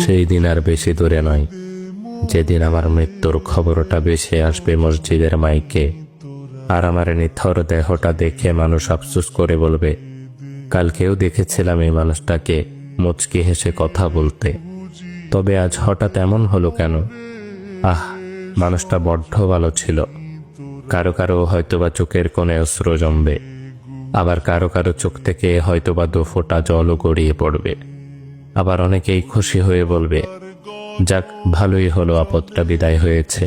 সেই দিন আর বেশি দূরে নয়, যেদিন আমার মৃত্যুর খবরটা ভেসে আসবে মসজিদের মাইকে, আর আমার নিথর দেহটা দেখে মানুষ আফসোস করে বলবে, কালকেও দেখেছিলাম এই মানুষটাকে মুচকি হেসে কথা বলতে, তবে আজ হঠাৎ এমন হলো কেন? মানুষটা বড্ড ভালো ছিল। কারো কারো হয়তোবা চোখের কোণে অশ্রু জমবে, আবার কারো কারো চোখ থেকে হয়তোবা 2 ফোঁটা জলও গড়িয়ে পড়বে। আবার অনেকেই খুশি হয়ে বলবে, যাক, ভালোই হলো, আপদটা বিদায় হয়েছে।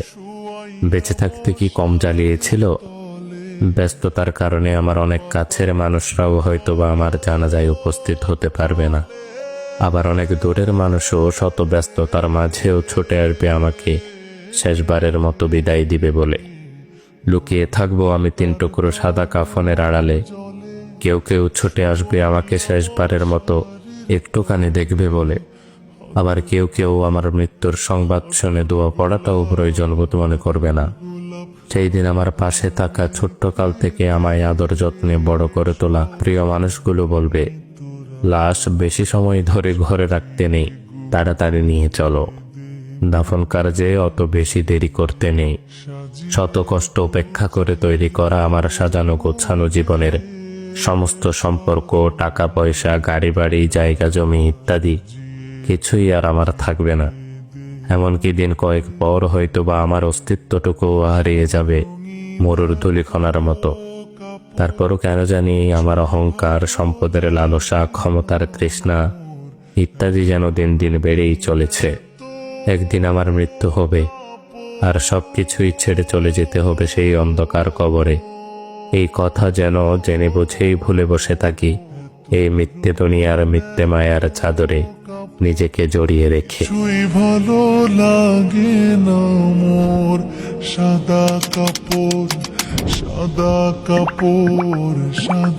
বেঁচে থাকতে কি কম জ্বালিয়েছিল? ব্যস্ততার কারণে আমার অনেক কাছের মানুষরাও হয়তোবা আমার জানাজায় উপস্থিত হতে পারবে না। আবার অনেক দূরের মানুষও শত ব্যস্ততার মাঝেও ছুটে আসবে আমাকে শেষবারের মতো বিদায় দিবে বলে। লুকিয়ে থাকবো আমি 3 টুকরো সাদা কাফনের আড়ালে। কেউ কেউ ছুটে আসবে আমাকে শেষবারের মতো একটুখানি দেখবে বলে। আবার কেউ কেউ আমার মৃত্যুর সংবাদ শুনে দোয়া পড়াটাও প্রয়োজন বোধ মনে করবে না। সেই দিন আমার পাশে থাকা ছোট্টকাল থেকে আমায় আদর যত্নে বড় করে তোলা প্রিয় মানুষগুলো বলবে, লাশ বেশি সময় ধরে ঘরে রাখতে নেই, তাড়াতাড়ি নিয়ে চলো। দাফন কার্যে অত বেশি দেরি করতে নেই। শত কষ্ট উপেক্ষা করে তৈরি করা আমার সাজানো গোছানো জীবনের সমস্ত সম্পর্ক, টাকা পয়সা, গাড়ি বাড়ি, জায়গা জমি ইত্যাদি কিছুই আর আমার থাকবে না। এমনকি দিন কয়েক পর হয়তোবা আমার অস্তিত্বটুকুও হারিয়ে যাবে মরুর ধূলিকণার মতো। তারপরও কেন জানি আমার অহংকার, সম্পদের লালসা, ক্ষমতার তৃষ্ণা ইত্যাদি যেন দিন দিন বেড়েই চলেছে। একদিন আমার মৃত্যু হবে, আর সবকিছুই ছেড়ে চলে যেতে হবে সেই অন্ধকার কবরে। এই কথা যেন জেনে বুঝেই ভুলে বসে থাকি এই মিথ্যে দুনিয়ার মিথ্যে মায়ার চাদরে নিজেকে জড়িয়ে রেখে। ভালো লাগে না মোর সাদা কাপড়, সাদা কাপড়, সাদা